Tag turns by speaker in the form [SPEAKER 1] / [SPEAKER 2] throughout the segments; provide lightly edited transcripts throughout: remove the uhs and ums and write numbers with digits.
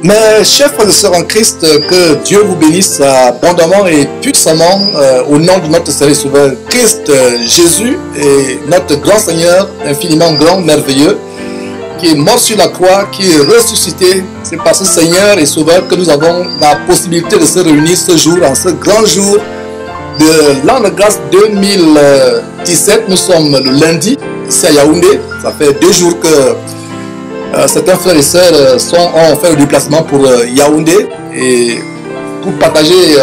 [SPEAKER 1] Mes chers frères et sœurs en Christ, que Dieu vous bénisse abondamment et puissamment au nom de notre Seigneur et Sauveur Christ Jésus et notre grand Seigneur, infiniment grand, merveilleux, qui est mort sur la croix, qui est ressuscité. C'est par ce Seigneur et Sauveur que nous avons la possibilité de se réunir ce jour, en ce grand jour de l'an de grâce 2017. Nous sommes le lundi, ici à Yaoundé. Ça fait 2 jours que certains frères et sœurs ont fait le déplacement pour Yaoundé et pour partager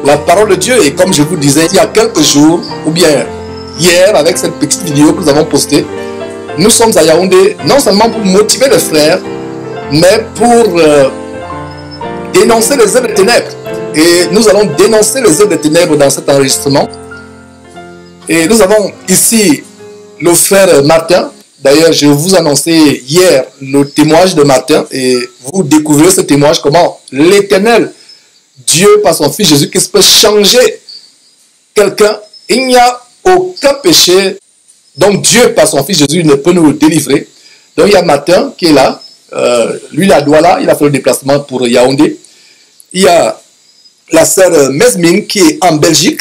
[SPEAKER 1] la parole de Dieu. Et comme je vous disais il y a quelques jours, ou bien hier avec cette petite vidéo que nous avons postée, nous sommes à Yaoundé non seulement pour motiver les frères, mais pour dénoncer les œuvres des ténèbres. Et nous allons dénoncer les œuvres des ténèbres dans cet enregistrement. Et nous avons ici le frère Martin. D'ailleurs, je vous annonçais hier le témoignage de Martin et vous découvrez ce témoignage, comment l'Éternel, Dieu par son Fils Jésus-Christ peut changer quelqu'un. Il n'y a aucun péché, donc Dieu par son Fils Jésus ne peut nous délivrer. Donc il y a Martin qui est là, lui il a Douala, il a fait le déplacement pour Yaoundé. Il y a la sœur Mesmine qui est en Belgique,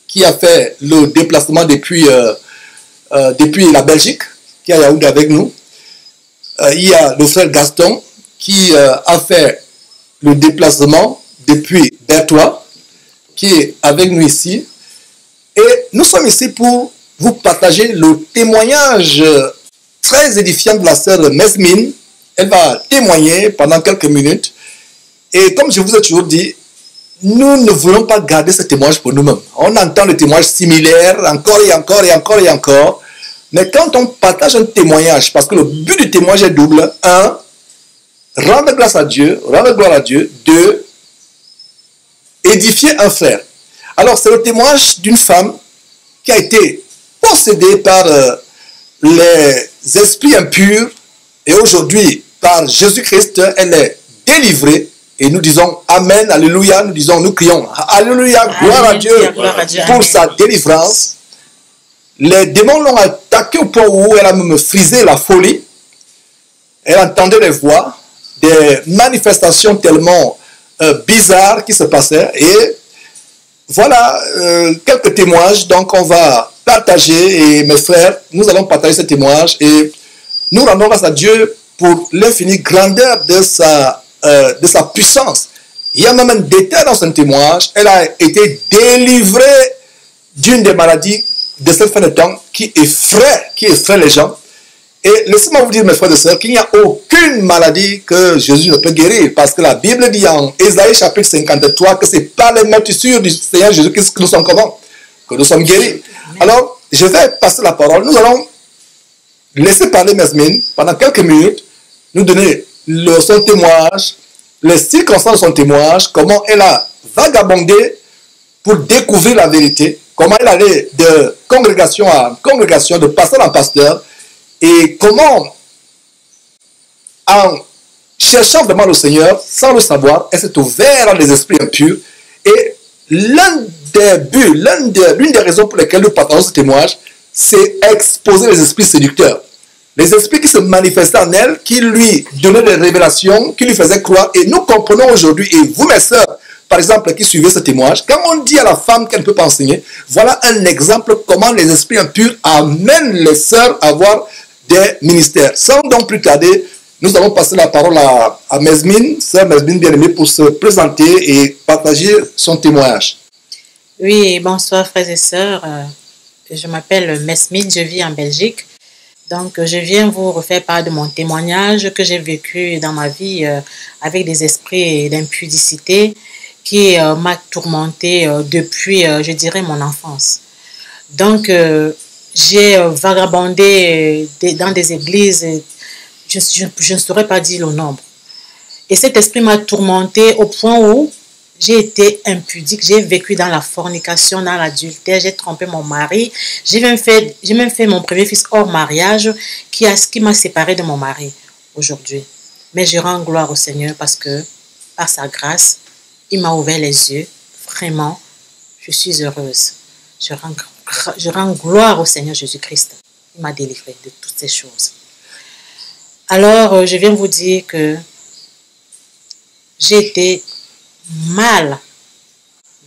[SPEAKER 1] qui a fait le déplacement depuis la Belgique, qui est à Yaoundé avec nous. Il y a le frère Gaston qui a fait le déplacement depuis Bertois, qui est avec nous ici. Et nous sommes ici pour vous partager le témoignage très édifiant de la sœur Mesmine. Elle va témoigner pendant quelques minutes. Et comme je vous ai toujours dit, nous ne voulons pas garder ce témoignage pour nous-mêmes. On entend le témoignage similaire encore et encore et encore et encore. Mais quand on partage un témoignage, parce que le but du témoignage est double: 1, rendre grâce à Dieu, rendre gloire à Dieu. 2, édifier un frère. Alors c'est le témoignage d'une femme qui a été possédée par les esprits impurs et aujourd'hui par Jésus-Christ, elle est délivrée. Et nous disons Amen, Alléluia, nous crions Alléluia, gloire à Dieu pour sa délivrance. Les démons l'ont attaqué au point où elle a même frisé la folie. Elle entendait des voix, des manifestations tellement bizarres qui se passaient. Et voilà quelques témoignages. Donc on va partager, et mes frères, nous allons partager ces témoignages. Et nous rendons grâce à Dieu pour l'infinie grandeur de sa puissance. Il y a même un détail dans son témoignage. Elle a été délivrée d'une des maladies de cette fin de temps qui effraie les gens. Et laissez-moi vous dire, mes frères et sœurs, qu'il n'y a aucune maladie que Jésus ne peut guérir, parce que la Bible dit en Ésaïe chapitre 53 que c'est par les meurtrissures du Seigneur Jésus-Christ que nous sommes comment? Que nous sommes guéris. Alors, je vais passer la parole. Nous allons laisser parler Mesmine pendant quelques minutes, nous donner son témoignage, les circonstances de son témoignage, comment elle a vagabondé pour découvrir la vérité, comment elle allait de congrégation en congrégation, de pasteur en pasteur, et comment, en cherchant vraiment le Seigneur, sans le savoir, elle s'est ouverte à des esprits impurs. Et l'un des buts, l'une des raisons pour lesquelles nous partageons ce témoignage, c'est exposer les esprits séducteurs. Les esprits qui se manifestaient en elle, qui lui donnaient des révélations, qui lui faisaient croire. Et nous comprenons aujourd'hui, et vous mes sœurs, par exemple, qui suivez ce témoignage, quand on dit à la femme qu'elle ne peut pas enseigner, voilà un exemple comment les esprits impurs amènent les sœurs à avoir des ministères. Sans donc plus tarder, nous allons passer la parole à Mesmine, sœur Mesmine bien-aimée, pour se présenter et partager son témoignage.
[SPEAKER 2] Oui, bonsoir frères et sœurs. Je m'appelle Mesmine, je vis en Belgique. Donc, je viens vous refaire part de mon témoignage que j'ai vécu dans ma vie avec des esprits d'impudicité qui m'a tourmenté depuis, je dirais, mon enfance. Donc, j'ai vagabondé dans des églises, je ne saurais pas dire le nombre. Et cet esprit m'a tourmenté au point où j'ai été impudique, j'ai vécu dans la fornication, dans l'adultère, j'ai trompé mon mari, j'ai même fait mon premier fils hors mariage qui m'a séparé de mon mari aujourd'hui. Mais je rends gloire au Seigneur parce que, par sa grâce, il m'a ouvert les yeux. Vraiment, je suis heureuse. Je rends gloire au Seigneur Jésus-Christ. Il m'a délivré de toutes ces choses. Alors, je viens vous dire que j'ai été mal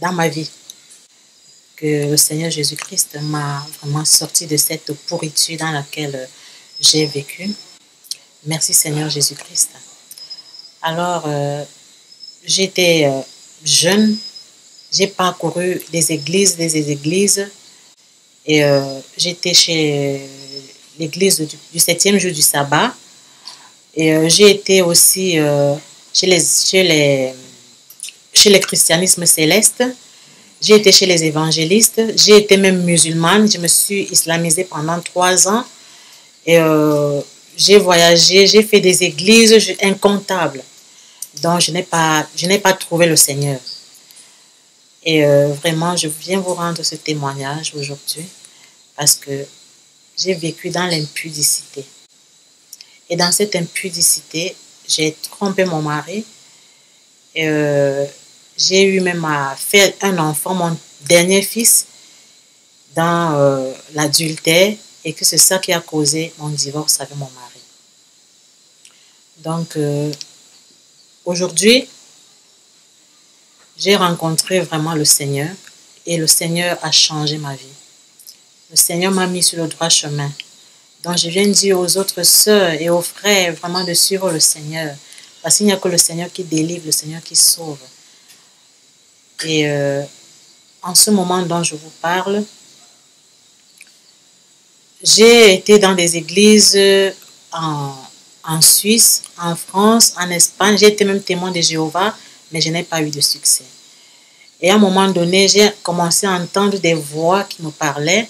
[SPEAKER 2] dans ma vie, que le Seigneur Jésus-Christ m'a vraiment sorti de cette pourriture dans laquelle j'ai vécu. Merci Seigneur Jésus-Christ. Alors, j'étais jeune, j'ai parcouru des églises, et j'étais chez l'église du 7e jour du sabbat, et j'ai été aussi chez les christianismes célestes, j'ai été chez les évangélistes, j'ai été même musulmane, je me suis islamisée pendant 3 ans, et j'ai voyagé, j'ai fait des églises incomptables. Donc, je n'ai pas trouvé le Seigneur. Et vraiment, je viens vous rendre ce témoignage aujourd'hui parce que j'ai vécu dans l'impudicité. Et dans cette impudicité, j'ai trompé mon mari. Et j'ai eu même à faire un enfant, mon dernier fils, dans l'adultère. Et que c'est ça qui a causé mon divorce avec mon mari. Donc, aujourd'hui, j'ai rencontré vraiment le Seigneur et le Seigneur a changé ma vie. Le Seigneur m'a mis sur le droit chemin. Donc, je viens dire aux autres sœurs et aux frères vraiment de suivre le Seigneur. Parce qu'il n'y a que le Seigneur qui délivre, le Seigneur qui sauve. Et en ce moment dont je vous parle, j'ai été dans des églises en Suisse, en France, en Espagne. J'ai été même témoin de Jéhovah, mais je n'ai pas eu de succès. Et à un moment donné, j'ai commencé à entendre des voix qui me parlaient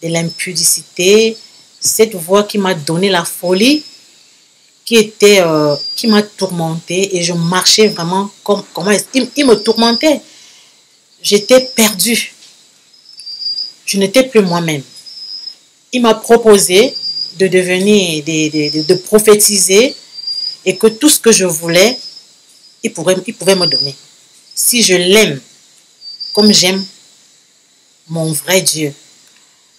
[SPEAKER 2] de l'impudicité, cette voix qui m'a donné la folie, qui m'a tourmentée, et je marchais vraiment il me tourmentait. J'étais perdue. Je n'étais plus moi-même. Il m'a proposé de devenir, de prophétiser, et que tout ce que je voulais, il pouvait me donner. Si je l'aime, comme j'aime mon vrai Dieu.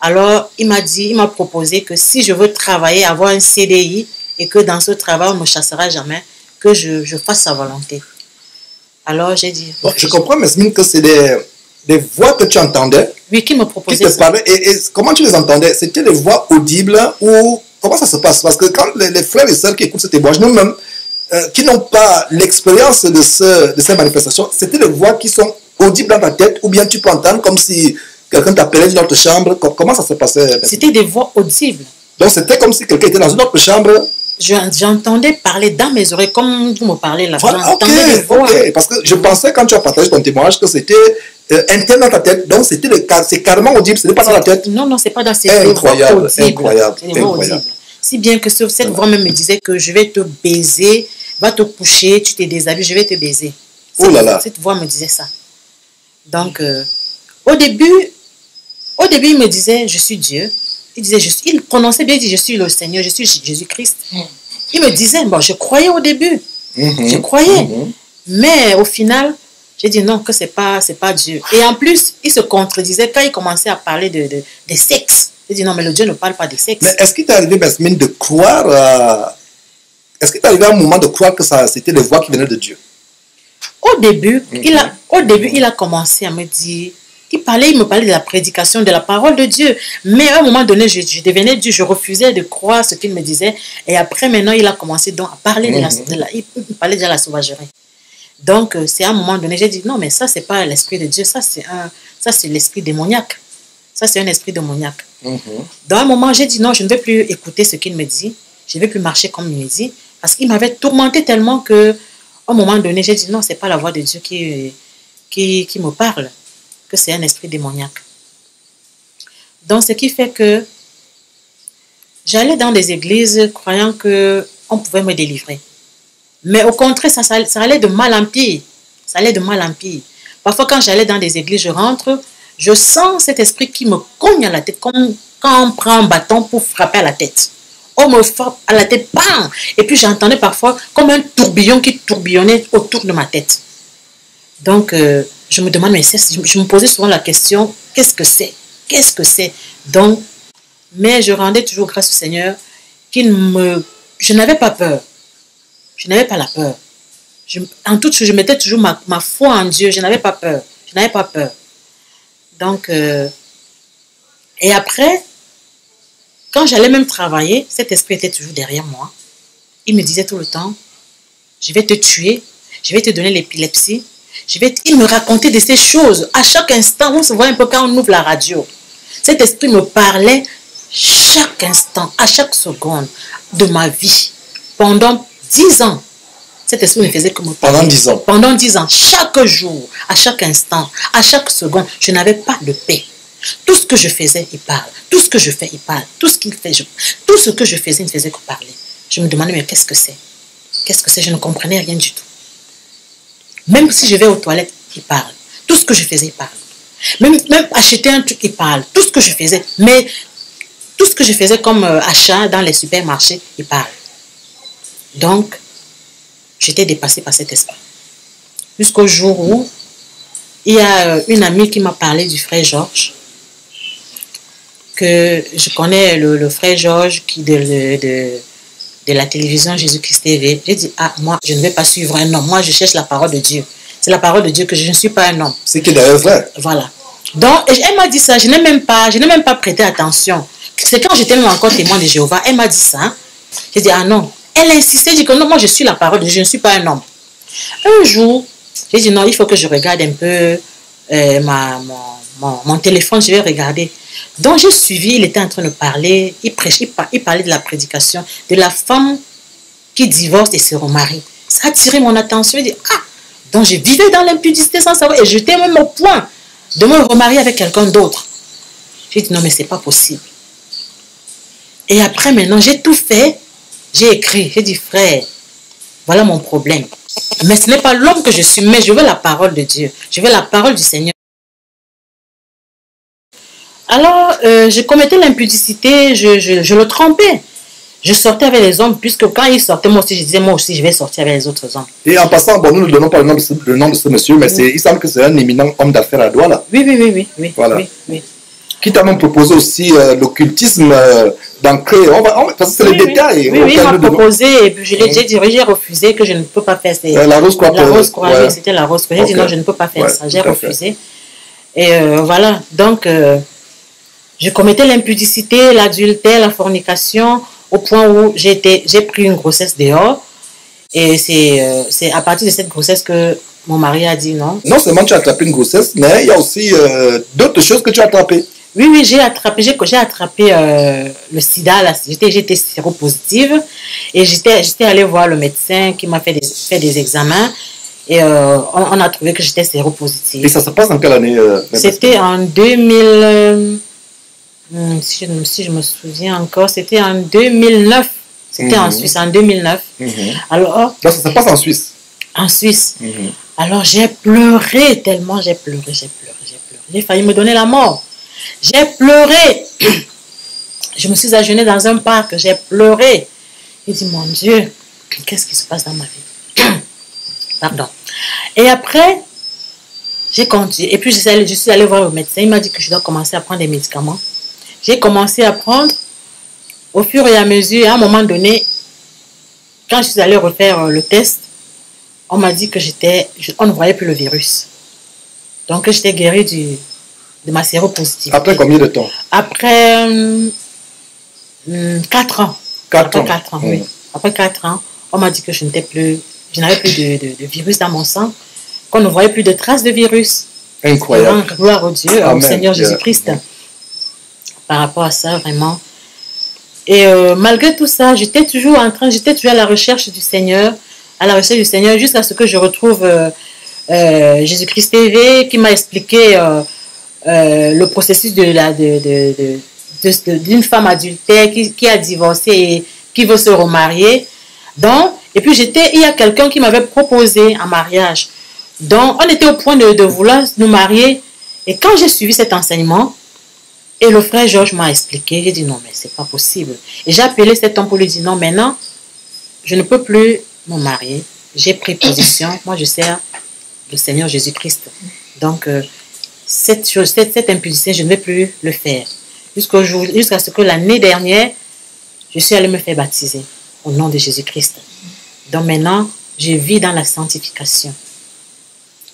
[SPEAKER 2] Alors, il m'a proposé que si je veux travailler, avoir un CDI, et que dans ce travail, on ne me chassera jamais, que je fasse sa volonté. Alors, j'ai dit...
[SPEAKER 1] Bon, je comprends, Mesmine, que c'est des voix que tu entendais.
[SPEAKER 2] Oui, qui me proposaient
[SPEAKER 1] qui te parlaient, et comment tu les entendais? C'était des voix audibles ou comment ça se passe? Parce que quand les frères et sœurs qui écoutent ce témoignage, nous-mêmes, qui n'ont pas l'expérience de ces manifestations, c'était des voix qui sont audibles dans ta tête, ou bien tu peux entendre comme si quelqu'un t'appelait dans notre chambre. Comment ça se passait?
[SPEAKER 2] C'était des voix audibles.
[SPEAKER 1] Donc c'était comme si quelqu'un était dans une autre chambre.
[SPEAKER 2] J'entendais parler dans mes oreilles, comme vous me parlez là.
[SPEAKER 1] Voilà,
[SPEAKER 2] J'entendais des voix.
[SPEAKER 1] ok. Parce que je pensais, quand tu as partagé ton témoignage, que c'était interne dans ta tête. Donc c'est carrément audible, ce n'est pas dans la tête.
[SPEAKER 2] Non, c'est pas dans ces
[SPEAKER 1] incroyable,
[SPEAKER 2] voix audibles.
[SPEAKER 1] Incroyable.
[SPEAKER 2] Si bien que cette voix même me disait que je vais te baiser, va te coucher, tu te déshabilles, je vais te baiser.
[SPEAKER 1] Oh là là.
[SPEAKER 2] Cette voix me disait ça. Donc, au début, il me disait, je suis Dieu. Il prononçait bien, il dit, je suis le Seigneur, je suis Jésus-Christ. Il me disait, bon, je croyais au début. Je croyais. Mais au final, j'ai dit non, que c'est pas Dieu. Et en plus, il se contredisait quand il commençait à parler de sexe. J'ai dit non, mais le Dieu ne parle pas de sexe.
[SPEAKER 1] Mais est-ce qu'il t'est arrivé, Mesmine, de croire est-ce qu'il t'est arrivé à un moment de croire que c'était des voix qui venaient de Dieu?
[SPEAKER 2] Au début, il a commencé à me dire, il me parlait de la prédication de la parole de Dieu. Mais à un moment donné, je devenais Dieu, je refusais de croire ce qu'il me disait. Et après, maintenant, il a commencé donc à parler il parlait de la sauvagerie. Donc, c'est à un moment donné, j'ai dit, non, mais ça, c'est pas l'esprit de Dieu, ça, c'est l'esprit démoniaque. Ça, c'est un esprit démoniaque. Dans un moment, j'ai dit, non, je ne vais plus écouter ce qu'il me dit. Je ne vais plus marcher comme il me dit. Parce qu'il m'avait tourmenté tellement que, à un moment donné, j'ai dit, non, ce n'est pas la voix de Dieu qui me parle, que c'est un esprit démoniaque. Donc, ce qui fait que j'allais dans des églises croyant qu'on pouvait me délivrer. Mais au contraire, ça allait de mal en pire. Ça allait de mal en pire. Parfois, quand j'allais dans des églises, je rentre, je sens cet esprit qui me cogne à la tête, comme quand on prend un bâton pour frapper à la tête. On me frappe à la tête, bam! Et puis j'entendais parfois comme un tourbillon qui tourbillonnait autour de ma tête. Donc, je me demande, mais je me posais souvent la question, qu'est-ce que c'est? Qu'est-ce que c'est? Donc, mais je rendais toujours grâce au Seigneur je n'avais pas peur. Je n'avais pas la peur. En toute chose, je mettais toujours ma foi en Dieu. Je n'avais pas peur. Je n'avais pas peur. Donc, et après, quand j'allais même travailler, cet esprit était toujours derrière moi. Il me disait tout le temps, je vais te tuer, je vais te donner l'épilepsie. Il me racontait de ces choses. À chaque instant, on se voit un peu quand on ouvre la radio. Cet esprit me parlait chaque instant, à chaque seconde de ma vie. Pendant 10 ans. Cet esprit ne faisait que me parler.
[SPEAKER 1] Pendant 10 ans.
[SPEAKER 2] Pendant 10 ans. Chaque jour, à chaque instant, à chaque seconde, je n'avais pas de paix. Tout ce que je faisais, il parle. Tout ce que je fais, il parle. Tout ce qu'il fait, tout ce que je faisais, il ne faisait que parler. Je me demandais, mais qu'est-ce que c'est? Qu'est-ce que c'est? Je ne comprenais rien du tout. Même si je vais aux toilettes, il parle. Tout ce que je faisais, il parle. Même acheter un truc, il parle. Tout ce que je faisais. Mais tout ce que je faisais comme achat dans les supermarchés, il parle. Donc, j'étais dépassée par cet esprit. Jusqu'au jour où il y a une amie qui m'a parlé du frère Georges. Que je connais le frère Georges qui de la télévision Jésus-Christ TV. J'ai dit, ah, moi, je ne vais pas suivre un homme. Moi, je cherche la parole de Dieu. C'est la parole de Dieu que je ne suis pas un homme.
[SPEAKER 1] C'est qui d'ailleurs vrai.
[SPEAKER 2] Voilà. Donc, elle m'a dit ça. Je n'ai même pas prêté attention. C'est quand j'étais même encore témoin de Jéhovah, elle m'a dit ça. J'ai dit, ah non. Elle insistait, dit que non, moi, je suis la parole de Dieu. Je ne suis pas un homme. Un jour, j'ai dit, non, il faut que je regarde un peu mon téléphone. Je vais regarder. Donc, j'ai suivi, il était en train de parler, il parlait de la prédication, de la femme qui divorce et se remarie. Ça a attiré mon attention. Je dis, ah, donc je vivais dans l'impudicité sans savoir, et j'étais même au point de me remarier avec quelqu'un d'autre. J'ai dit, non, mais c'est pas possible. Et après, maintenant, j'ai tout fait, j'ai écrit, j'ai dit, frère, voilà mon problème. Mais ce n'est pas l'homme que je suis, mais je veux la parole de Dieu, je veux la parole du Seigneur. Alors, je commettais l'impudicité, je le trompais. Je sortais avec les hommes, puisque quand ils sortaient, moi aussi, je disais, moi aussi, je vais sortir avec les autres hommes.
[SPEAKER 1] Et en passant, bon, nous ne donnons pas le nom de ce monsieur, mais il semble que c'est un éminent homme d'affaires à Douala.
[SPEAKER 2] Oui.
[SPEAKER 1] Voilà.
[SPEAKER 2] Oui.
[SPEAKER 1] Qui t'a même proposé aussi l'occultisme d'ancrer. Parce que c'est les détails.
[SPEAKER 2] Oui, il m'a proposé, et puis j'ai refusé, que je ne peux pas faire ça.
[SPEAKER 1] La Rose Croix.
[SPEAKER 2] Oui, c'était la Rose Croix. J'ai dit non, je ne peux pas faire ça. J'ai refusé. Et voilà, donc, je commettais l'impudicité, l'adultère, la fornication, au point où j'ai pris une grossesse dehors. Et c'est à partir de cette grossesse que mon mari a dit non.
[SPEAKER 1] Non seulement tu as attrapé une grossesse, mais il y a aussi d'autres choses que tu as attrapées.
[SPEAKER 2] Oui, j'ai attrapé le sida. J'étais séropositive. Et j'étais allée voir le médecin qui m'a fait des examens. Et on a trouvé que j'étais séropositive.
[SPEAKER 1] Et ça se passe en quelle année
[SPEAKER 2] C'était en 2000... si je me souviens encore, c'était en 2009. C'était en Suisse, en 2009. Alors,
[SPEAKER 1] donc ça se passe en Suisse.
[SPEAKER 2] En Suisse. Alors, j'ai pleuré tellement, j'ai pleuré. J'ai failli me donner la mort. J'ai pleuré. Je me suis agenouillée dans un parc, j'ai pleuré. J'ai dit, mon Dieu, qu'est-ce qui se passe dans ma vie? Pardon. Et après, j'ai continué. Et puis, je suis allée voir le médecin. Il m'a dit que je dois commencer à prendre des médicaments. J'ai commencé à prendre au fur et à mesure. À un moment donné, quand je suis allée refaire le test, on m'a dit que on ne voyait plus le virus. Donc, j'étais guérie de ma séropositivité.
[SPEAKER 1] Après combien de temps?
[SPEAKER 2] Après 4 ans.
[SPEAKER 1] 4 ans.
[SPEAKER 2] 4 ans, oui. Après 4 ans, on m'a dit que je n'avais plus de virus dans mon sang, qu'on ne voyait plus de traces de virus.
[SPEAKER 1] Incroyable.
[SPEAKER 2] Gloire au Dieu, au Seigneur Jésus-Christ. Par rapport à ça, vraiment. Et malgré tout ça, j'étais toujours à la recherche du Seigneur, jusqu'à ce que je retrouve Jésus-Christ TV qui m'a expliqué le processus d'une femme adultère qui a divorcé et qui veut se remarier. Donc, et puis il y a quelqu'un qui m'avait proposé un mariage. Donc, on était au point de vouloir nous marier. Et quand j'ai suivi cet enseignement, et le frère Georges m'a expliqué, j'ai dit non, mais c'est pas possible. Et j'ai appelé cet homme pour lui dire non, maintenant, je ne peux plus me marier. J'ai pris position. Moi, je sers le Seigneur Jésus-Christ. Donc, cette impudicité, je ne vais plus le faire. Jusqu'à ce que l'année dernière, je suis allée me faire baptiser au nom de Jésus-Christ. Donc maintenant, je vis dans la sanctification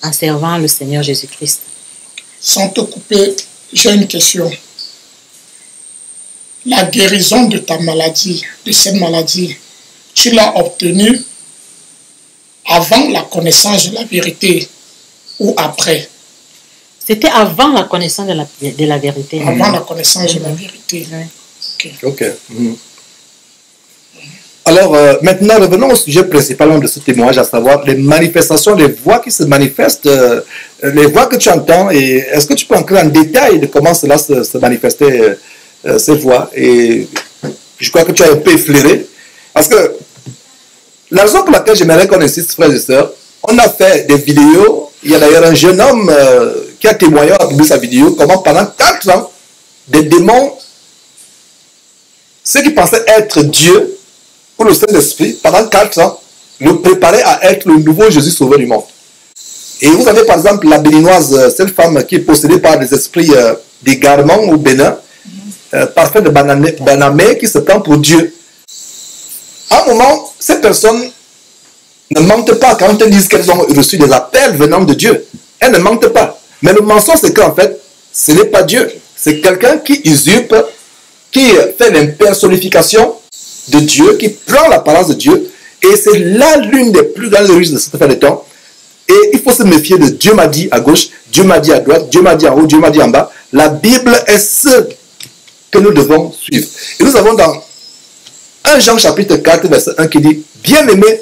[SPEAKER 2] en servant le Seigneur Jésus-Christ.
[SPEAKER 3] Sans te couper, j'ai une question. La guérison de ta maladie, de cette maladie, tu l'as obtenue avant la connaissance de la vérité ou après?
[SPEAKER 2] C'était avant la connaissance de la vérité.
[SPEAKER 3] Avant la connaissance de la vérité.
[SPEAKER 2] Oui.
[SPEAKER 1] Ok. Alors, maintenant, revenons au sujet principal de ce témoignage, à savoir les manifestations, les voix qui se manifestent, les voix que tu entends. Et est-ce que tu peux entrer en détail de comment cela se manifestait, ces voix? Et je crois que tu as un peu effleuré. Parce que la raison pour laquelle j'aimerais qu'on insiste, frères et sœurs, on a fait des vidéos. Il y a d'ailleurs un jeune homme qui a témoigné, a publié sa vidéo, comment pendant 4 ans, des démons, ceux qui pensaient être Dieu, pour le Saint-Esprit, pendant 4 ans, le préparaient à être le nouveau Jésus sauveur du monde. Et vous avez par exemple la béninoise, cette femme qui est possédée par des esprits d'égarement au Bénin, parfait de Banamé, qui se prend pour Dieu. À un moment, ces personnes ne mentent pas quand elles disent qu'elles ont reçu des appels venant de Dieu. Elles ne mentent pas. Mais le mensonge, c'est qu'en fait, ce n'est pas Dieu. C'est quelqu'un qui usurpe, qui fait l'impersonnification de Dieu, qui prend l'apparence de Dieu. Et c'est là l'une des plus grandes risques de cette fin de temps. Et il faut se méfier de Dieu m'a dit à gauche, Dieu m'a dit à droite, Dieu m'a dit en haut, Dieu m'a dit en bas. La Bible est ce que nous devons suivre. Et nous avons dans 1 Jean chapitre 4, verset 1 qui dit, bien-aimés,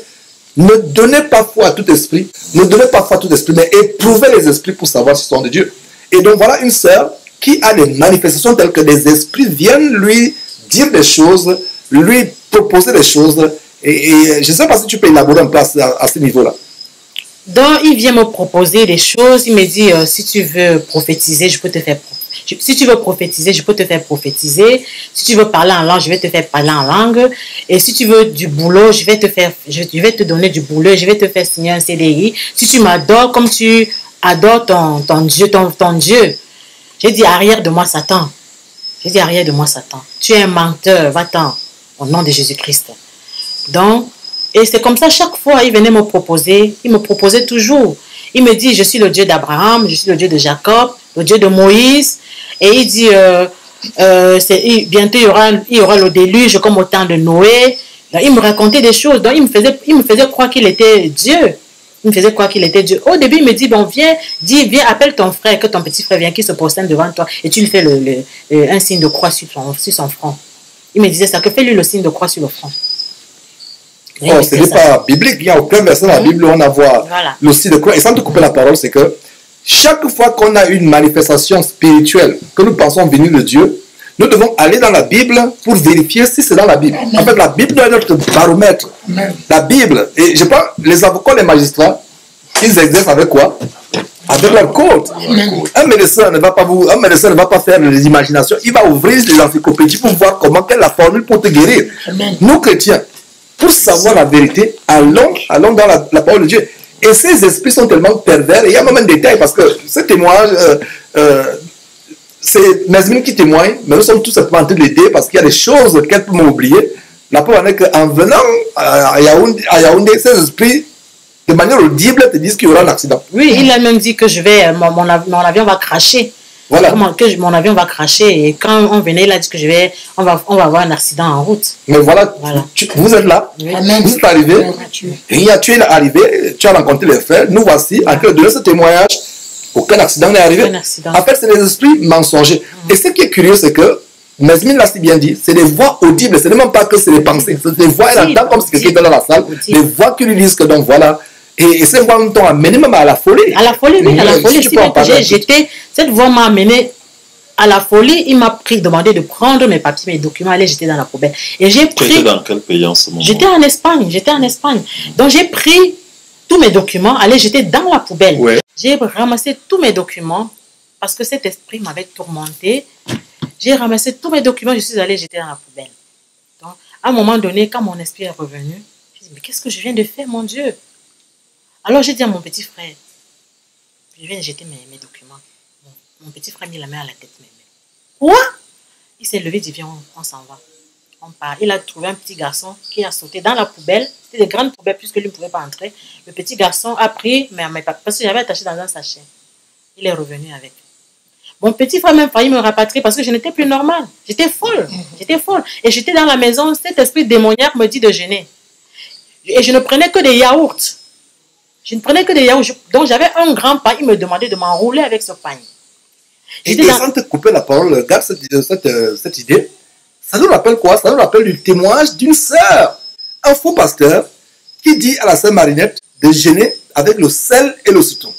[SPEAKER 1] ne donnez pas foi à tout esprit, ne donnez pas foi à tout esprit, mais éprouvez les esprits pour savoir s'ils sont de Dieu. Et donc voilà une sœur qui a des manifestations telles que des esprits viennent lui dire des choses, lui proposer des choses. Et je ne sais pas si tu peux élaborer un peu à ce niveau-là.
[SPEAKER 2] Donc, il vient me proposer des choses. Il me dit, si tu veux prophétiser, je peux te faire prophétiser. Si tu veux prophétiser, je peux te faire prophétiser. Si tu veux parler en langue, je vais te faire parler en langue. Et si tu veux du boulot, je vais te donner du boulot. Je vais te faire signer un CDI. Si tu m'adores comme tu adores ton Dieu. J'ai dit, arrière de moi, Satan. J'ai dit, arrière de moi, Satan. Tu es un menteur. Va-t'en. Au nom de Jésus-Christ. Donc, et c'est comme ça, chaque fois, il venait me proposer. Il me proposait toujours. Il me dit, je suis le Dieu d'Abraham, je suis le Dieu de Jacob, le Dieu de Moïse. Et il dit, bientôt il y aura le déluge comme au temps de Noé. Donc, il me racontait des choses. Donc, il me faisait croire qu'il était Dieu. Il me faisait croire qu'il était Dieu. Au début, il me dit, bon, viens, appelle ton frère, que ton petit frère vient, qui se prosterne devant toi. Et tu lui fais un signe de croix sur son front. Il me disait ça, que fais-lui le signe de croix sur le front.
[SPEAKER 1] Oh, ce n'est pas biblique. Il n'y a aucun verset dans la Bible où on a le signe de croix. Et sans te couper la parole, c'est que chaque fois qu'on a une manifestation spirituelle que nous pensons venir de Dieu, nous devons aller dans la Bible pour vérifier si c'est dans la Bible. En fait, la Bible est notre baromètre. La Bible, et je pense, les avocats, les magistrats, ils exercent avec quoi? Avec leur code. Un médecin ne va pas faire des imaginations. Il va ouvrir les encyclopédies pour voir quelle est la formule pour te guérir. Nous, chrétiens, pour savoir la vérité, allons dans la parole de Dieu. Et ces esprits sont tellement pervers. Et il y a même un détail, parce que ce témoignage, c'est Nesmine qui témoigne, mais nous sommes tous simplement en train de l'aider, parce qu'il y a des choses qu'elle peut m'oublier. La preuve en est qu'en venant à Yaoundé, ces esprits, de manière audible, te disent qu'il y aura un accident.
[SPEAKER 2] Oui, il a même dit que mon avion va cracher.
[SPEAKER 1] Voilà.
[SPEAKER 2] Que mon avion va cracher. Et quand on venait, il a dit que on va avoir un accident en route.
[SPEAKER 1] Mais voilà. Vous êtes là. Oui. Vous êtes arrivé. Tu es arrivé, tu as rencontré les frères. Nous voici, en train de donner ce témoignage. Aucun accident n'est arrivé. En fait, c'est les esprits mensongers. Et ce qui est curieux, c'est que, Nesmine l'a si bien dit, c'est des voix audibles. Ce n'est même pas que c'est des pensées. C'est des voix, elle entend comme si quelqu'un était dans la salle. Des voix qui lui disent que donc voilà. Et ces voix m'ont amené même à la folie.
[SPEAKER 2] À la folie, oui, à la folie. Cette voix m'a amené à la folie. Il m'a demandé de prendre mes papiers, mes documents, aller jeter dans la poubelle. Et j'ai pris.
[SPEAKER 4] Tu étais dans quel pays en ce moment?
[SPEAKER 2] J'étais en Espagne. Donc j'ai pris tous mes documents, aller jeter dans la poubelle.
[SPEAKER 1] Ouais.
[SPEAKER 2] J'ai ramassé tous mes documents parce que cet esprit m'avait tourmenté. J'ai ramassé tous mes documents, je suis allée jeter dans la poubelle. Donc, à un moment donné, quand mon esprit est revenu, je me suis dit, mais qu'est-ce que je viens de faire, mon Dieu? Alors j'ai dit à mon petit frère, je viens de jeter mes documents. Mon petit frère a mis la main à la tête. Quoi? Il s'est levé, il dit, viens, on s'en va. On part. Il a trouvé un petit garçon qui a sauté dans la poubelle. C'était des grandes poubelles puisque lui ne pouvait pas entrer. Le petit garçon a pris, mais parce que j'avais attaché dans un sachet. Il est revenu avec. Mon petit frère même failli me rapatrier parce que je n'étais plus normale. J'étais folle. J'étais folle. Et j'étais dans la maison. Cet esprit démoniaque me dit de jeûner. Et je ne prenais que des yaourts. Je ne prenais que des yaourts. Donc j'avais un grand pain. Il me demandait de m'enrouler avec ce pain.
[SPEAKER 1] Et sans te couper la parole, garde cette idée. Ça nous rappelle quoi? Ça nous rappelle du témoignage d'une sœur, un faux pasteur, qui dit à la sœur Marinette de jeûner avec le sel et le citron.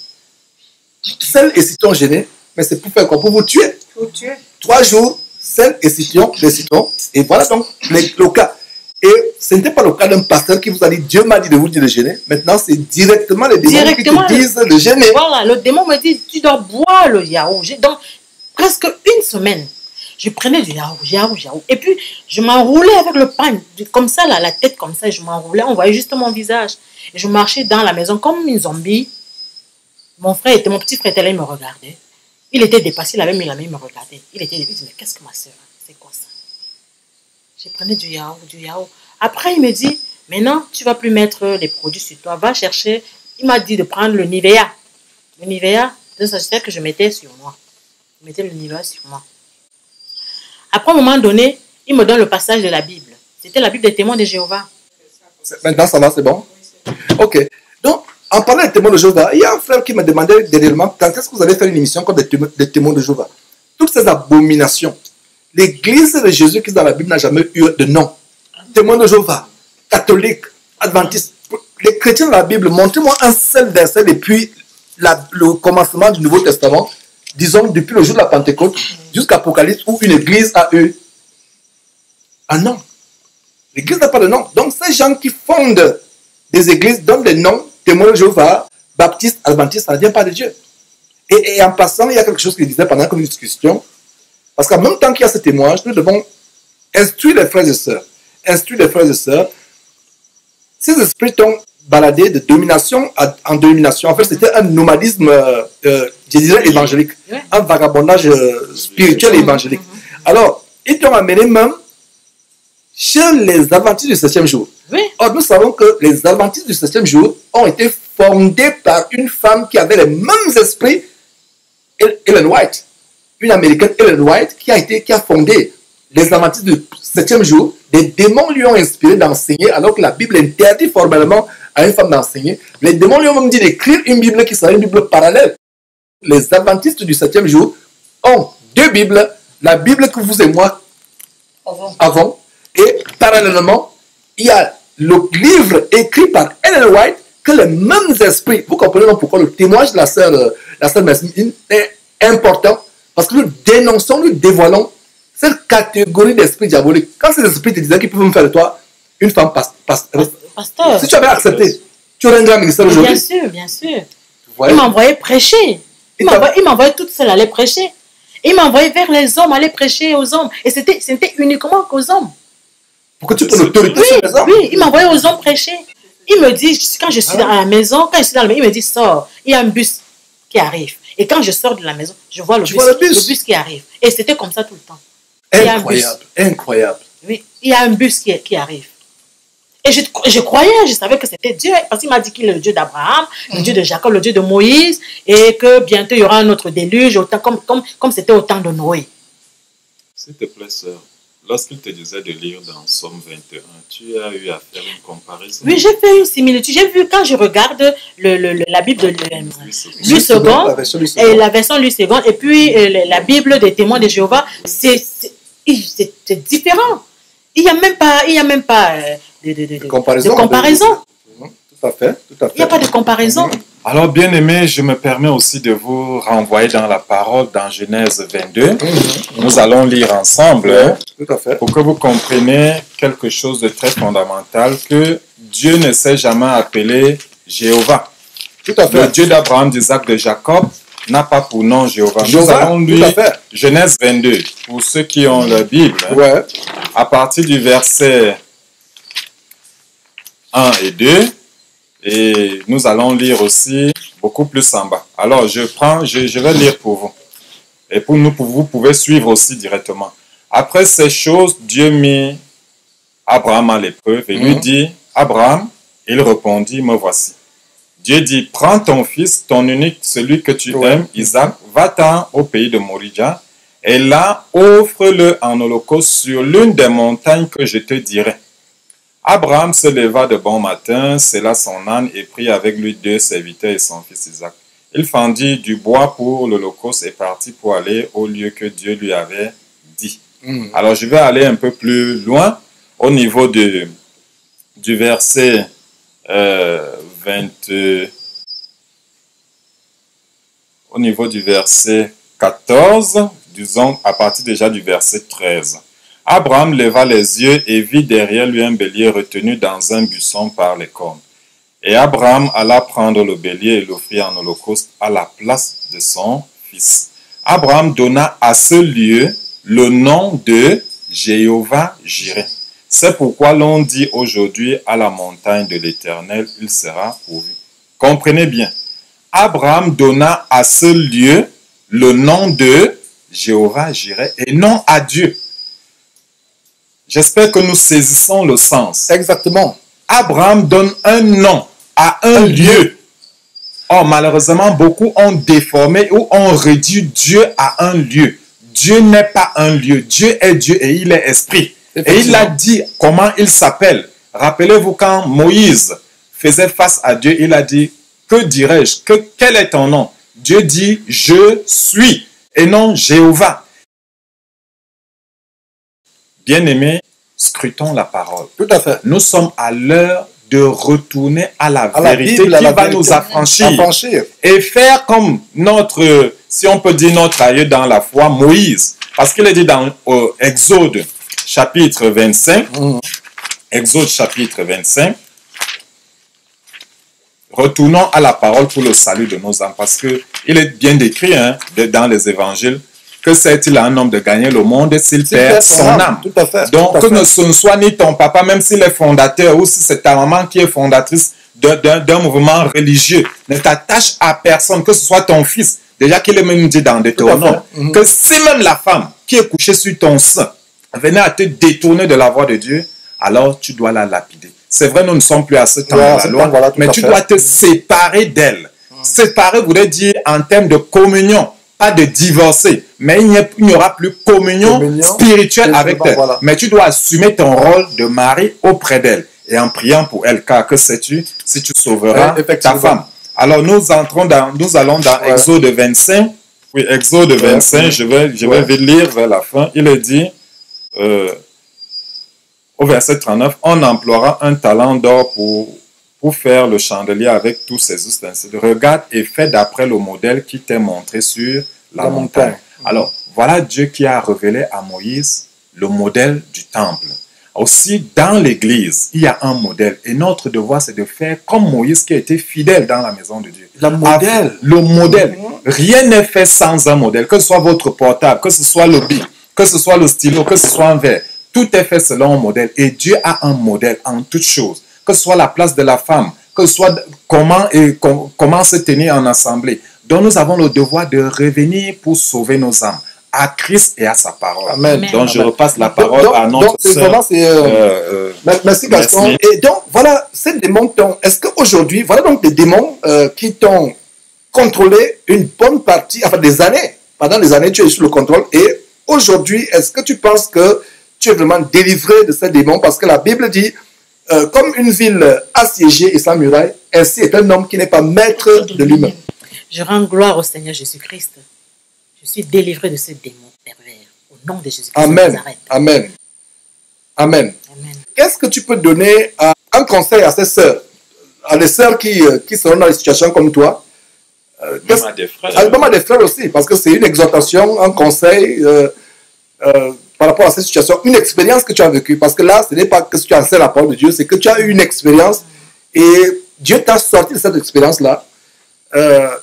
[SPEAKER 1] Sel et citron gêné, mais c'est pour faire quoi? Pour vous tuer.
[SPEAKER 2] Pour tuer.
[SPEAKER 1] 3 jours, sel et citron, des citrons. Et voilà donc le cas. Et ce n'était pas le cas d'un pasteur qui vous a dit Dieu m'a dit de vous dire de jeûner. Maintenant, c'est directement les démons qui te disent de jeûner.
[SPEAKER 2] Voilà, le démon me dit tu dois boire le yaourt. Donc, presque une semaine, je prenais du yaourt. Et puis, je m'enroulais avec le pain, comme ça, là, la tête comme ça, je m'enroulais, on voyait juste mon visage. Et je marchais dans la maison comme une zombie. Mon petit frère était là, il me regardait. Il était dépassé, il avait mis la main, il me regardait. Il dit, mais qu'est-ce que ma soeur, c'est quoi ça? Je prenais du yaourt. Après, il me dit, maintenant, tu ne vas plus mettre les produits sur toi, va chercher. Il m'a dit de prendre le Nivea. Le Nivea, c'est que je mettais sur moi. Je mettais le Nivea sur moi. Après, à un moment donné, il me donne le passage de la Bible. C'était la Bible des témoins de Jéhovah.
[SPEAKER 1] Maintenant, ça va, c'est bon? Ok. Donc, en parlant des témoins de Jéhovah, il y a un frère qui m'a demandé dernièrement quand est-ce que vous allez faire une émission comme des témoins de Jéhovah. Toutes ces abominations. L'église de Jésus qui est dans la Bible n'a jamais eu de nom. Témoins de Jéhovah, catholiques, adventistes. Les chrétiens de la Bible, montrez-moi un seul verset depuis le commencement du Nouveau Testament, disons depuis le jour de la Pentecôte jusqu'à Apocalypse, où une église a eu un nom. L'église n'a pas de nom. Donc ces gens qui fondent des églises donnent des noms, témoins de Jéhovah, baptistes, adventistes, ça ne vient pas de Dieu. Et en passant, il y a quelque chose qu'il disait pendant une discussion, parce qu'en même temps qu'il y a ce témoignage, nous devons instruire les frères et sœurs. Ces esprits t'ont baladé de domination en domination. En fait, c'était un nomadisme, je dirais, évangélique. Un vagabondage spirituel et évangélique. Alors, ils t'ont amené même chez les adventistes du 7e jour.
[SPEAKER 2] Oui.
[SPEAKER 1] Or, nous savons que les adventistes du 7e jour ont été fondés par une femme qui avait les mêmes esprits, Ellen White. Une américaine, Ellen White, qui a fondé les adventistes du 7e jour. Des démons lui ont inspiré d'enseigner, alors que la Bible interdit formellement à une femme d'enseigner. Les démons lui ont même dit d'écrire une Bible qui serait une Bible parallèle. Les adventistes du 7e jour ont 2 Bibles. La Bible que vous et moi avons. Et parallèlement, il y a le livre écrit par Ellen White que les mêmes esprits, vous comprenez donc pourquoi le témoignage de la sœur Mesmine est important, parce que nous dénonçons, nous dévoilons cette catégorie d'esprits diaboliques. Quand ces esprits te disaient qu'ils peuvent me faire de toi une femme pasteur, si tu avais accepté, tu aurais un grand ministère aujourd'hui.
[SPEAKER 2] Bien sûr. Il m'envoyait prêcher. Il m'envoyait toute seule aller prêcher. Il m'envoyait vers les hommes, aller prêcher aux hommes. Et c'était uniquement qu'aux hommes.
[SPEAKER 1] Pour que tu prennes l'autorité sur les hommes.
[SPEAKER 2] Oui, il m'envoyait aux hommes prêcher. Il me dit, quand je suis dans la maison, il me dit, sors, il y a un bus qui arrive. Et quand je sors de la maison, je vois le bus qui arrive. Et c'était comme ça tout le temps.
[SPEAKER 1] Incroyable.
[SPEAKER 2] Oui, il y a un bus qui arrive. Et je croyais, je savais que c'était Dieu, parce qu'il m'a dit qu'il est le Dieu d'Abraham, le Dieu de Jacob, le Dieu de Moïse, et que bientôt il y aura un autre déluge, comme c'était au temps de Noé.
[SPEAKER 4] S'il te plaît, sœur, lorsqu'il te disait de lire dans Somme 21, tu as eu à faire une comparaison?
[SPEAKER 2] Oui, j'ai fait une similitude. J'ai vu quand je regarde la Bible de Louis II, et la version Louis II, et puis la Bible des témoins de Jéhovah, c'est différent. Il n'y a même pas de comparaison.
[SPEAKER 1] Tout à fait.
[SPEAKER 2] Il n'y a pas de comparaison.
[SPEAKER 4] Alors, bien aimé, je me permets aussi de vous renvoyer dans la parole dans Genèse 22. Nous allons lire ensemble
[SPEAKER 1] tout à fait.
[SPEAKER 4] Pour que vous compreniez quelque chose de très fondamental, que Dieu ne s'est jamais appelé Jéhovah.
[SPEAKER 1] Tout à fait.
[SPEAKER 4] Le Dieu d'Abraham, d'Isaac, de Jacob n'a pas pour nom Jéhovah. Nous allons lire Genèse 22, pour ceux qui ont la Bible, à partir du verset 1 et 2. Et nous allons lire aussi beaucoup plus en bas. Alors, je vais lire pour vous. Et pour vous pouvez suivre aussi directement. Après ces choses, Dieu mit Abraham a l'épreuve et lui dit, Abraham, il répondit, me voici. Dieu dit, prends ton fils, ton unique, celui que tu aimes, Isaac, va-t'en au pays de Moria, et là, offre-le en holocauste sur l'une des montagnes que je te dirai. Abraham se leva de bon matin, sella son âne et prit avec lui 2 serviteurs et son fils Isaac. Il fendit du bois pour l'holocauste et partit pour aller au lieu que Dieu lui avait dit. Alors, je vais aller un peu plus loin au niveau du verset 14, disons à partir déjà du verset 13. Abraham leva les yeux et vit derrière lui un bélier retenu dans un buisson par les cornes. Et Abraham alla prendre le bélier et l'offrir en holocauste à la place de son fils. Abraham donna à ce lieu le nom de Jéhovah-Jireh. C'est pourquoi l'on dit aujourd'hui à la montagne de l'Éternel, il sera pourvu. Comprenez bien. Abraham donna à ce lieu le nom de Jéhovah-Jireh et non à Dieu. J'espère que nous saisissons le sens.
[SPEAKER 1] Exactement.
[SPEAKER 4] Abraham donne un nom à un lieu. Or, malheureusement, beaucoup ont déformé ou ont réduit Dieu à un lieu. Dieu n'est pas un lieu. Dieu est Dieu et il est esprit. Et il a dit comment il s'appelle. Rappelez-vous quand Moïse faisait face à Dieu, il a dit, que dirais-je? Quel est ton nom? Dieu dit, je suis et non Jéhovah. Bien-aimés, scrutons la parole.
[SPEAKER 1] Tout à fait.
[SPEAKER 4] Nous sommes à l'heure de retourner à la vérité qui va nous affranchir et faire comme notre, si on peut dire notre aïeux dans la foi, Moïse. Parce qu'il est dit dans Exode chapitre 25, Exode chapitre 25, retournons à la parole pour le salut de nos âmes, parce qu'il est bien décrit dans les évangiles que sert-il à un homme de gagner le monde s'il perd son âme.
[SPEAKER 1] Tout à fait.
[SPEAKER 4] Donc, que ce ne soit ni ton papa, même s'il est fondateur, ou si c'est ta maman qui est fondatrice d'un mouvement religieux, ne t'attache à personne, que ce soit ton fils. Déjà qu'il est même dit dans Deutéronome, que si même la femme qui est couchée sur ton sein venait à te détourner de la voie de Dieu, alors tu dois la lapider. C'est vrai, nous ne sommes plus à ce temps de la loi, mais tu dois te séparer d'elle. Séparer voudrait dire en termes de communion. Pas de divorcer, mais il n'y aura plus communion spirituelle avec elle. Voilà. Mais tu dois assumer ton rôle de mari auprès d'elle et en priant pour elle, car que sais-tu si tu sauveras ta femme. Alors nous allons dans Exode 25. Oui, Exode 25, je vais lire vers la fin. Il est dit au verset 39, on emploiera un talent d'or pour faire le chandelier avec tous ses ustensiles. Regarde et fais d'après le modèle qui t'est montré sur la montagne. Alors, voilà Dieu qui a révélé à Moïse le modèle du temple. Aussi, dans l'église, il y a un modèle. Et notre devoir, c'est de faire comme Moïse qui a été fidèle dans la maison de Dieu.
[SPEAKER 1] Le modèle.
[SPEAKER 4] Le modèle. Rien n'est fait sans un modèle. Que ce soit votre portable, que ce soit le bic, que ce soit le stylo, que ce soit un verre. Tout est fait selon un modèle. Et Dieu a un modèle en toutes choses. Que ce soit la place de la femme, que ce soit comment se tenir en assemblée. Donc nous avons le devoir de revenir pour sauver nos âmes à Christ et à sa parole.
[SPEAKER 1] Amen.
[SPEAKER 4] Donc je repasse la parole à notre sœur.
[SPEAKER 1] Merci Gaston. Et donc voilà, ces démons, est-ce qu'aujourd'hui, voilà donc des démons qui t'ont contrôlé une bonne partie, enfin des années. Pendant des années, tu es sous le contrôle. Et aujourd'hui, est-ce que tu penses que tu es vraiment délivré de ces démons? Parce que la Bible dit, comme une ville assiégée et sans muraille, ainsi est un homme qui n'est pas maître de lui-même.
[SPEAKER 2] Je rends gloire au Seigneur Jésus-Christ. Je suis délivré de ce démon pervers. Au nom de Jésus-Christ.
[SPEAKER 1] Amen. Amen. Amen. Qu'est-ce que tu peux donner un conseil à ces sœurs, à des sœurs qui sont dans des situations comme toi?
[SPEAKER 4] Même à des frères.
[SPEAKER 1] Même à des frères aussi, parce que c'est une exhortation, un conseil par rapport à cette situation, une expérience que tu as vécue. Parce que là, ce n'est pas que tu enseignes la parole de Dieu, c'est que tu as eu une expérience et Dieu t'a sorti de cette expérience-là.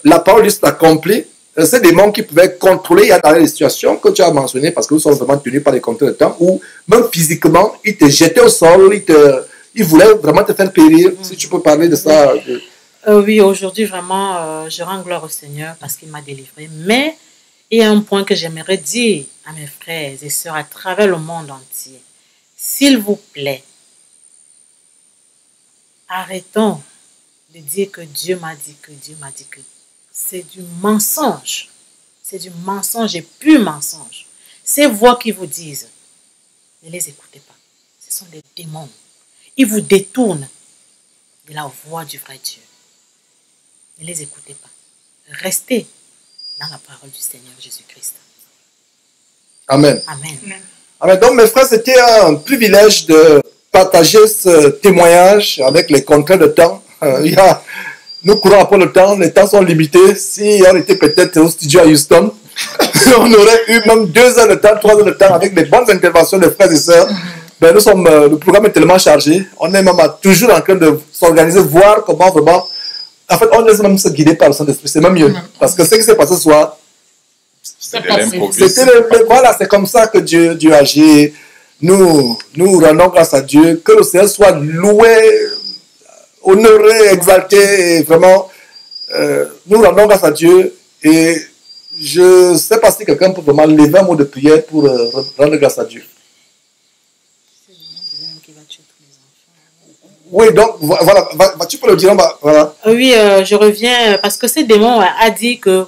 [SPEAKER 1] La parole juste accomplie. C'est des démons qui pouvaient contrôler. Il y a dans les situations que tu as mentionnées, parce que nous sommes vraiment tenus par les contrôles de temps, où même physiquement, ils te jetaient au sol, ils voulaient vraiment te faire périr. Si tu peux parler de ça.
[SPEAKER 2] Oui, aujourd'hui, vraiment, je rends gloire au Seigneur parce qu'il m'a délivré. Mais il y a un point que j'aimerais dire à mes frères et sœurs à travers le monde entier. S'il vous plaît, Arrêtons de dire que Dieu m'a dit que Dieu m'a dit que. C'est du mensonge. C'est du mensonge et pur mensonge. Ces voix qui vous disent, ne les écoutez pas. Ce sont des démons. Ils vous détournent de la voix du vrai Dieu. Ne les écoutez pas. Restez dans la parole du Seigneur Jésus-Christ.
[SPEAKER 1] Amen.
[SPEAKER 2] Amen.
[SPEAKER 1] Amen. Donc, mes frères, c'était un privilège de partager ce témoignage avec les contraintes de temps. Nous courons après le temps, les temps sont limités. Si on était peut-être au studio à Houston, on aurait eu même 2 heures de temps, 3 heures de temps avec des bonnes interventions des frères et sœurs. Ben, le programme est tellement chargé. On est même toujours en train de s'organiser, voir comment vraiment. En fait, on laisse même se guider par le Saint-Esprit. C'est même mieux. Parce que ce qui s'est passé ce soir, voilà, c'est comme ça que Dieu agit. Nous rendons grâce à Dieu. Que le Seigneur soit loué, honoré, exalté. Et vraiment, nous rendons grâce à Dieu. Et je ne sais pas si quelqu'un peut vraiment lever un mot de prière pour rendre grâce à Dieu. Oui, donc, voilà, tu peux le dire, voilà.
[SPEAKER 2] Oui, je reviens parce que ce démon a dit que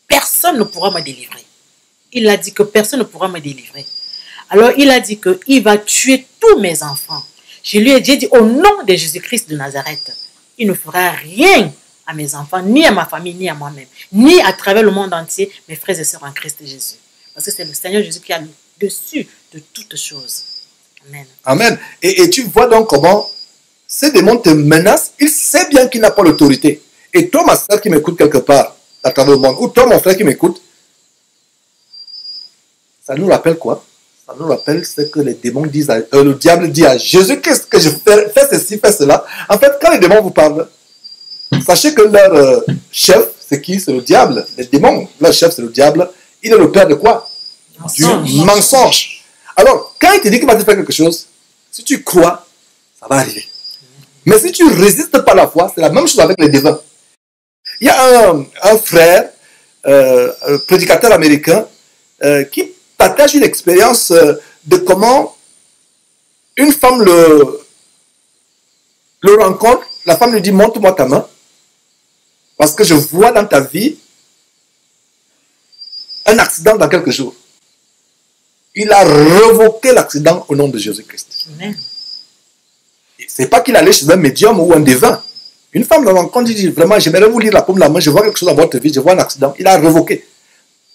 [SPEAKER 2] personne ne pourra me délivrer. Il a dit que personne ne pourra me délivrer. Alors, il a dit qu'il va tuer tous mes enfants. Je lui ai dit, au nom de Jésus-Christ de Nazareth, il ne fera rien à mes enfants, ni à ma famille, ni à moi-même, ni à travers le monde entier, mes frères et sœurs en Christ Jésus. Parce que c'est le Seigneur Jésus qui a le dessus de toutes choses. Amen.
[SPEAKER 1] Amen. Et tu vois donc comment ces démons te menacent. Il sait bien qu'il n'a pas l'autorité. Et toi, ma soeur qui m'écoute quelque part à travers le monde, ou toi, mon frère qui m'écoute, ça nous rappelle quoi? Ça nous rappelle ce que les démons disent, le diable dit à Jésus-Christ, que je fais ceci, fais cela. En fait, quand les démons vous parlent, sachez que leur chef, c'est qui? C'est le diable. Les démons, leur chef, c'est le diable. Il est le père de quoi? Du mensonge. Alors, quand il te dit qu'il va te faire quelque chose, si tu crois, ça va arriver. Mais si tu ne résistes pas à la foi, c'est la même chose avec les devins. Il y a un frère, prédicateur américain, qui partage une expérience de comment une femme le rencontre. La femme lui dit, montre-moi ta main, parce que je vois dans ta vie un accident dans quelques jours. Il a révoqué l'accident au nom de Jésus-Christ. Ce n'est pas qu'il allait chez un médium ou un devin. Une femme le rencontre, dit vraiment, j'aimerais vous lire la paume de la main, je vois quelque chose dans votre vie, je vois un accident. Il a révoqué.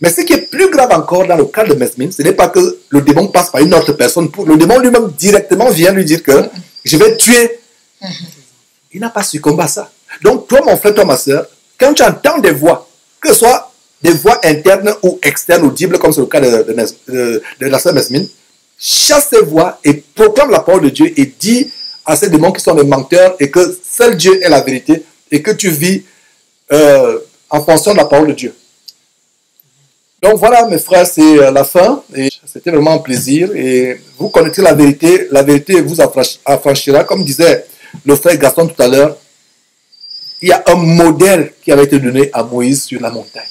[SPEAKER 1] Mais ce qui est plus grave encore dans le cas de Mesmine, ce n'est pas que le démon passe par une autre personne. Le démon lui-même directement vient lui dire que je vais tuer. Il n'a pas succombé à ça. Donc toi, mon frère, toi, ma soeur, quand tu entends des voix, que ce soit des voix internes ou externes, audibles, comme c'est le cas de la sœur Mesmine, chasse ces voix et proclame la parole de Dieu et dis à ces démons qui sont des menteurs et que seul Dieu est la vérité et que tu vis en fonction de la parole de Dieu. Donc voilà, mes frères, c'est la fin. Et c'était vraiment un plaisir. Et vous connaîtrez la vérité vous affranchira. Comme disait le frère Gaston tout à l'heure, il y a un modèle qui avait été donné à Moïse sur la montagne.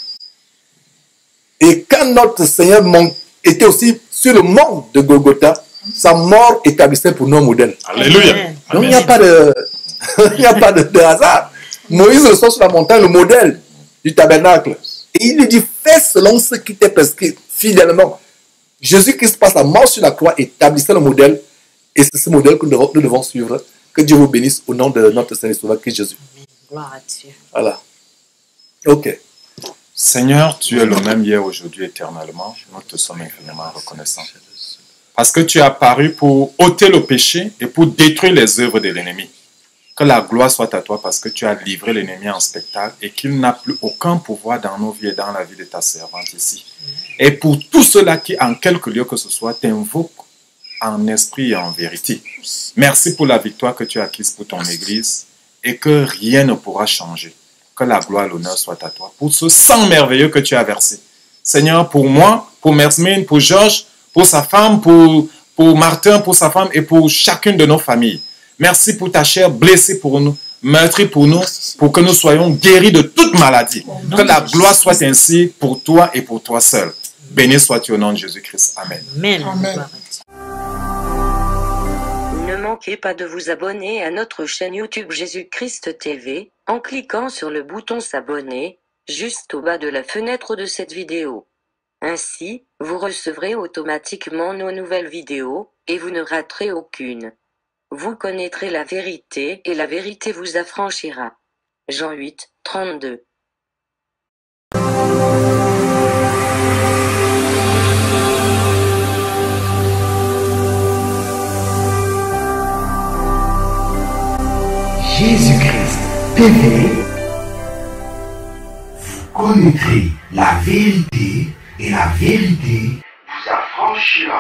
[SPEAKER 1] Et quand notre Seigneur était aussi sur le mont de Golgotha, sa mort établissait pour nous un modèle.
[SPEAKER 4] Alléluia.
[SPEAKER 1] Donc il n'y a pas de hasard. Moïse ressort sur la montagne le modèle du tabernacle. Et il lui dit, fais selon ce qui t'est prescrit fidèlement. Jésus-Christ passe la mort sur la croix et établissait le modèle. Et c'est ce modèle que nous devons suivre. Que Dieu vous bénisse au nom de notre Seigneur et Sauveur Christ Jésus.
[SPEAKER 2] Gloire à Dieu.
[SPEAKER 1] Voilà. Ok.
[SPEAKER 4] Seigneur, tu es le même hier, aujourd'hui, éternellement. Nous te sommes infiniment reconnaissants. Parce que tu es apparu pour ôter le péché et pour détruire les œuvres de l'ennemi. Que la gloire soit à toi parce que tu as livré l'ennemi en spectacle et qu'il n'a plus aucun pouvoir dans nos vies et dans la vie de ta servante ici. Et pour tous ceux-là qui, en quelque lieu que ce soit, t'invoquent en esprit et en vérité. Merci pour la victoire que tu as acquise pour ton Église et que rien ne pourra changer. Que la gloire et l'honneur soient à toi pour ce sang merveilleux que tu as versé. Seigneur, pour moi, pour Mesmine, pour Georges, pour sa femme, pour Martin, pour sa femme et pour chacune de nos familles. Merci pour ta chair blessée pour nous, meurtrie pour nous, pour que nous soyons guéris de toute maladie. Que la gloire soit ainsi pour toi et pour toi seul. Béni sois-tu au nom de Jésus-Christ. Amen.
[SPEAKER 2] Amen.
[SPEAKER 3] Amen.
[SPEAKER 5] Ne manquez pas de vous abonner à notre chaîne YouTube Jésus-Christ TV, en cliquant sur le bouton s'abonner, juste au bas de la fenêtre de cette vidéo. Ainsi, vous recevrez automatiquement nos nouvelles vidéos, et vous ne raterez aucune. Vous connaîtrez la vérité et la vérité vous affranchira. Jean 8, 32.
[SPEAKER 6] Jésus-Christ TV, vous connaîtrez la vérité et la vérité vous affranchira.